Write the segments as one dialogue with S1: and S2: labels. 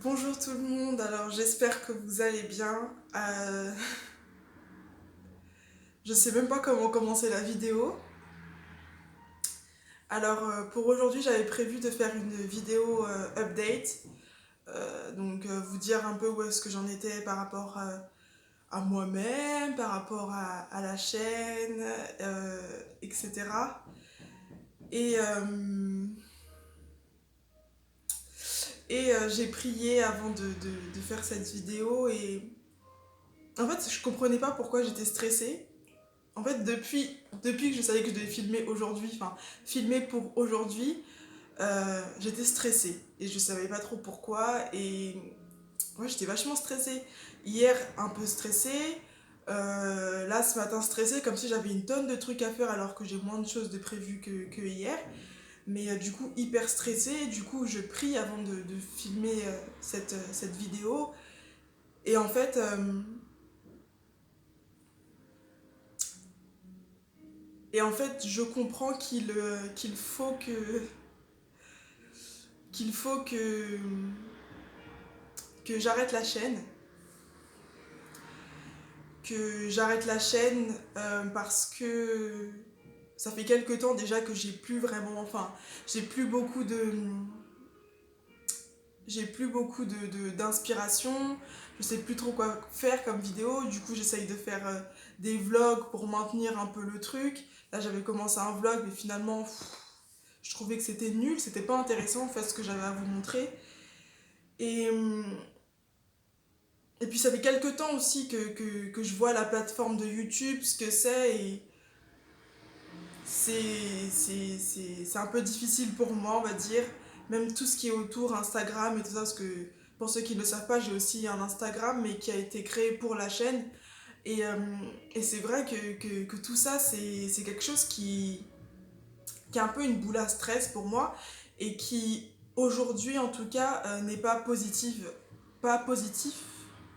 S1: Bonjour tout le monde, alors j'espère que vous allez bien. Je sais même pas comment commencer la vidéo. Alors pour aujourd'hui j'avais prévu de faire une vidéo update, vous dire un peu où est-ce que j'en étais par rapport à moi-même, par rapport à la chaîne, etc. Et, euh, j'ai prié avant de faire cette vidéo et en fait je comprenais pas pourquoi j'étais stressée. En fait, depuis que je savais que je devais filmer aujourd'hui, enfin, filmer pour aujourd'hui, j'étais stressée. Et je savais pas trop pourquoi. Et ouais, j'étais vachement stressée. Hier, un peu stressée. Là, ce matin, stressée, comme si j'avais une tonne de trucs à faire alors que j'ai moins de choses de prévues que hier. Mais du coup, hyper stressée. Du coup, je prie avant de filmer cette vidéo. Et en fait, je comprends qu'il faut que j'arrête la chaîne. Que j'arrête la chaîne parce que ça fait quelques temps déjà que j'ai plus vraiment, enfin, j'ai plus beaucoup de, d'inspiration. Je sais plus trop quoi faire comme vidéo. Du coup, j'essaye de faire des vlogs pour maintenir un peu le truc. Là, j'avais commencé un vlog, mais finalement, je trouvais que c'était nul, c'était pas intéressant en fait ce que j'avais à vous montrer. Et, hum, et puis ça fait quelques temps aussi que je vois la plateforme de YouTube, ce que c'est, et c'est un peu difficile pour moi, on va dire. Même tout ce qui est autour, Instagram et tout ça, parce que pour ceux qui ne le savent pas, j'ai aussi un Instagram, mais qui a été créé pour la chaîne. Et, euh, et c'est vrai que tout ça, c'est quelque chose qui est un peu une boule à stress pour moi, et qui, aujourd'hui en tout cas, n'est pas positive. Pas positif,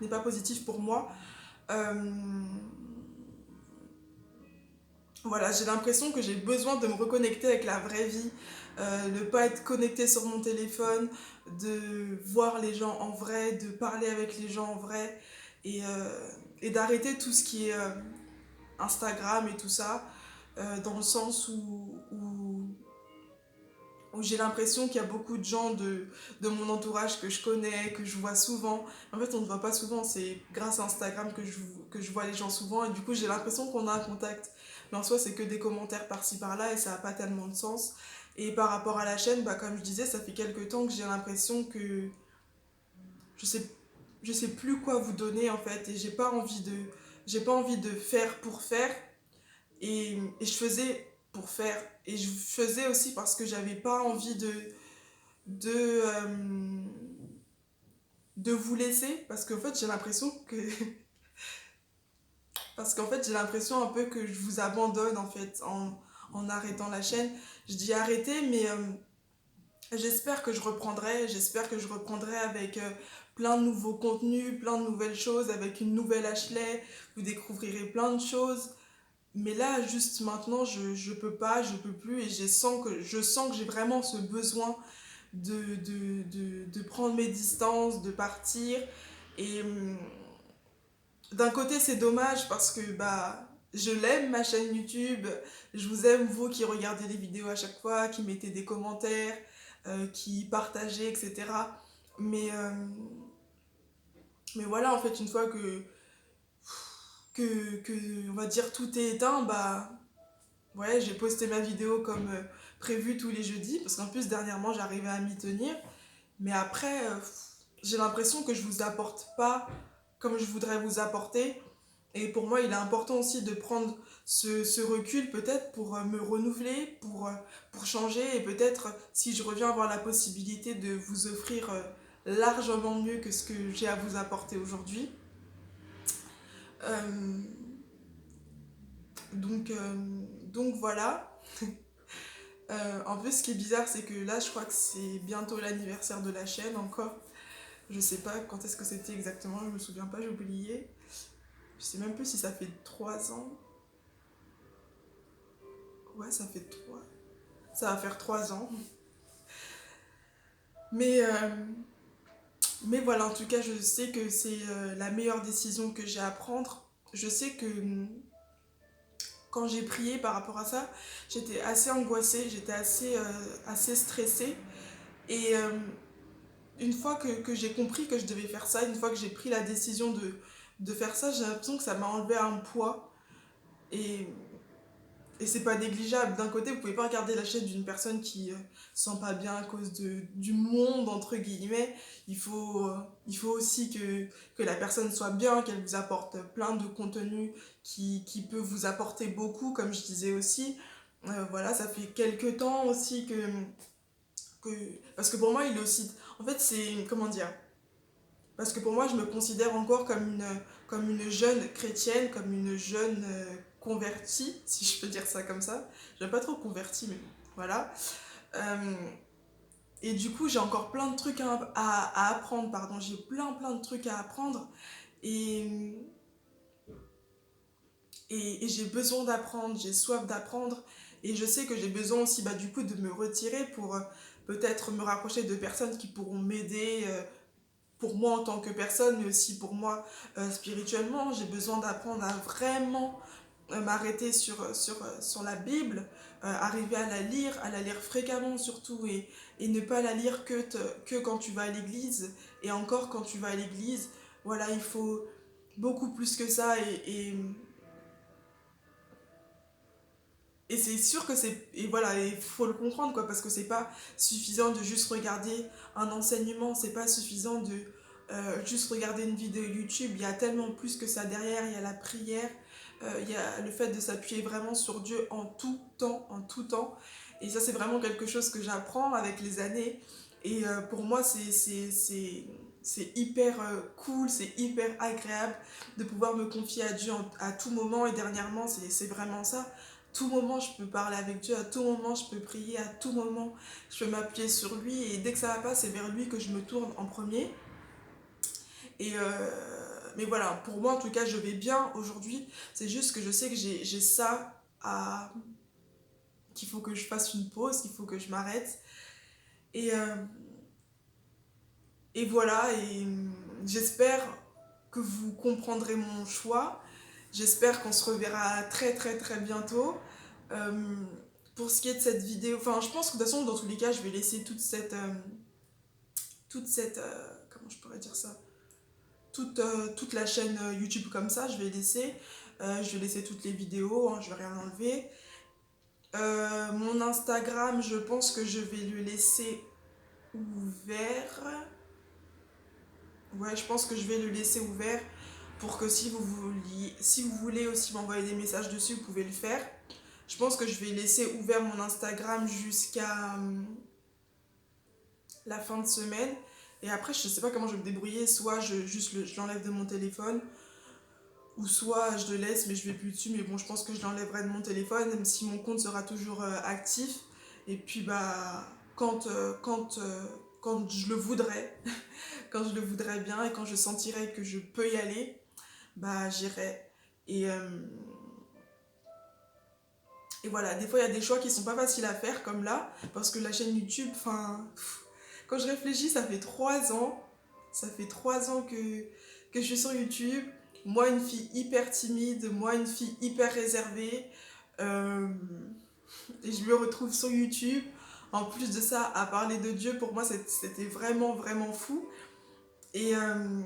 S1: n'est pas positif pour moi. Euh, Voilà, j'ai l'impression que j'ai besoin de me reconnecter avec la vraie vie, ne pas être connecté sur mon téléphone, de voir les gens en vrai, de parler avec les gens en vrai, et, euh, et d'arrêter tout ce qui est Instagram et tout ça, dans le sens où j'ai l'impression qu'il y a beaucoup de gens de mon entourage que je connais, que je vois souvent. En fait, on ne voit pas souvent, c'est grâce à Instagram que je vois les gens souvent, et du coup, j'ai l'impression qu'on a un contact. Mais en soi, c'est que des commentaires par-ci par-là, et ça n'a pas tellement de sens. Et par rapport à la chaîne, bah, comme je disais, ça fait quelques temps que j'ai l'impression que je sais, je sais plus quoi vous donner en fait, et j'ai pas envie de faire pour faire, et je faisais pour faire, et je faisais aussi parce que j'avais pas envie de, euh, de vous laisser, parce qu'en fait j'ai l'impression que parce qu'en fait j'ai l'impression un peu que je vous abandonne en fait en arrêtant la chaîne. Je dis arrêter, mais j'espère que je reprendrai avec plein de nouveaux contenus, plein de nouvelles choses, avec une nouvelle Ashley. Vous découvrirez plein de choses. Mais là, juste maintenant, je peux pas, je peux plus, et je sens que j'ai vraiment ce besoin de prendre mes distances, de partir. Et d'un côté, c'est dommage parce que bah, je l'aime ma chaîne YouTube, je vous aime vous qui regardez les vidéos à chaque fois, qui mettez des commentaires, qui partagez, etc. Mais, euh, mais voilà, en fait, une fois on va dire, tout est éteint, bah ouais, j'ai posté ma vidéo comme prévu tous les jeudis, parce qu'en plus, dernièrement, j'arrivais à m'y tenir. Mais après, j'ai l'impression que je vous apporte pas comme je voudrais vous apporter. Et pour moi, il est important aussi de prendre ce recul peut-être pour me renouveler, pour changer, et peut-être si je reviens avoir la possibilité de vous offrir largement mieux que ce que j'ai à vous apporter aujourd'hui. Euh, donc, euh, donc voilà. En plus, ce qui est bizarre, c'est que là, je crois que c'est bientôt l'anniversaire de la chaîne encore. Je sais pas quand est-ce que c'était exactement, je me souviens pas, j'ai oublié. Je sais même plus si ça fait 3 ans. Ouais, ça fait 3. Ça va faire 3 ans. Mais Mais voilà, en tout cas, je sais que c'est la meilleure décision que j'ai à prendre. Je sais que quand j'ai prié par rapport à ça, j'étais assez angoissée, j'étais assez stressée. Et une fois que j'ai compris que je devais faire ça, une fois que j'ai pris la décision de faire ça, j'ai l'impression que ça m'a enlevé un poids. Et Et c'est pas négligeable. D'un côté, vous pouvez pas regarder la chaîne d'une personne qui se sent pas bien à cause du monde, entre guillemets. Il faut aussi que la personne soit bien, qu'elle vous apporte plein de contenu qui peut vous apporter beaucoup, comme je disais aussi. Voilà, ça fait quelques temps aussi que... Parce que pour moi, il est aussi... En fait, c'est... Comment dire? Parce que pour moi, je me considère encore comme une jeune chrétienne, comme une jeune convertie, si je peux dire ça comme ça. J'aime pas trop convertie, mais bon, voilà. Euh, et du coup, j'ai encore plein de trucs à apprendre, pardon. J'ai plein de trucs à apprendre. Et, et j'ai besoin d'apprendre, j'ai soif d'apprendre. Et je sais que j'ai besoin aussi, bah, du coup, de me retirer pour peut-être me rapprocher de personnes qui pourront m'aider pour moi en tant que personne, mais aussi pour moi spirituellement. J'ai besoin d'apprendre à vraiment m'arrêter sur la Bible, arriver à la lire fréquemment surtout, et ne pas la lire que quand tu vas à l'église, et encore quand tu vas à l'église. Voilà, il faut beaucoup plus que ça, et c'est sûr que c'est... Et voilà, il faut le comprendre, quoi, parce que c'est pas suffisant de juste regarder un enseignement, c'est pas suffisant de juste regarder une vidéo YouTube. Il y a tellement plus que ça derrière, il y a la prière, il y a le fait de s'appuyer vraiment sur Dieu en tout temps, en tout temps. Et ça, c'est vraiment quelque chose que j'apprends avec les années. Et pour moi, c'est hyper cool, c'est hyper agréable de pouvoir me confier à Dieu à tout moment. Et dernièrement, c'est vraiment ça. Tout moment, je peux parler avec Dieu, à tout moment, je peux prier, à tout moment, je peux m'appuyer sur lui. Et dès que ça va pas, c'est vers lui que je me tourne en premier. Et mais voilà, pour moi, en tout cas, je vais bien aujourd'hui. C'est juste que je sais que j'ai ça à... qu'il faut que je fasse une pause, qu'il faut que je m'arrête. Et, et voilà, et j'espère que vous comprendrez mon choix. J'espère qu'on se reverra très bientôt. Euh, pour ce qui est de cette vidéo, enfin, je pense que de toute façon, dans tous les cas, je vais laisser toute cette, comment je pourrais dire ça, toute la chaîne YouTube comme ça, je vais laisser toutes les vidéos, hein, je vais rien enlever. Mon Instagram, je pense que je vais le laisser ouvert. Ouais, je pense que je vais le laisser ouvert pour que si vous voulez aussi m'envoyer des messages dessus, vous pouvez le faire. Je pense que je vais laisser ouvert mon Instagram jusqu'à la fin de semaine. Et après, je sais pas comment je vais me débrouiller. Soit je l'enlève de mon téléphone, ou soit je le laisse, mais je vais plus dessus. Mais bon, je pense que je l'enlèverai de mon téléphone, même si mon compte sera toujours actif. Et puis, bah, quand je le voudrais, quand je le voudrais bien et quand je sentirai que je peux y aller, bah, j'irai. Et, et voilà, des fois, il y a des choix qui sont pas faciles à faire, comme là, parce que la chaîne YouTube, enfin, quand je réfléchis, ça fait 3 ans. Ça fait 3 ans que je suis sur YouTube. Moi, une fille hyper timide, moi, une fille hyper réservée. Euh, et je me retrouve sur YouTube. En plus de ça, à parler de Dieu, pour moi, c'était vraiment fou. Et, euh,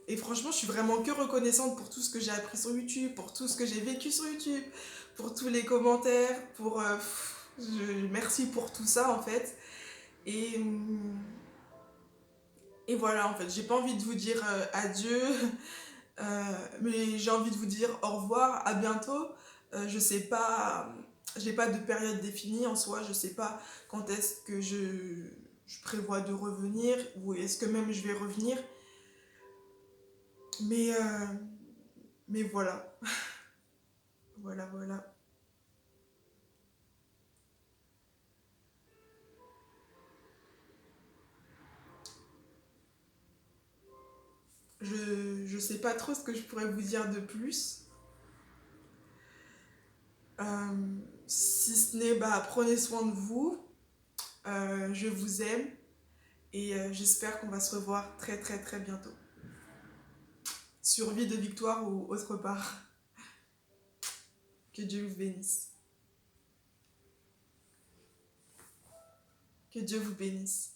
S1: et franchement, je suis vraiment que reconnaissante pour tout ce que j'ai appris sur YouTube, pour tout ce que j'ai vécu sur YouTube, pour tous les commentaires, merci pour tout ça, en fait. Et, et voilà, en fait, j'ai pas envie de vous dire adieu, mais j'ai envie de vous dire au revoir, à bientôt. Je sais pas, j'ai pas de période définie en soi, je sais pas quand est-ce que je prévois de revenir, ou est-ce que même je vais revenir. Mais, mais voilà, voilà. Je sais pas trop ce que je pourrais vous dire de plus. Si ce n'est, bah, prenez soin de vous. Je vous aime. Et j'espère qu'on va se revoir très très très bientôt. Sur Vie de Victoire ou autre part. Que Dieu vous bénisse. Que Dieu vous bénisse.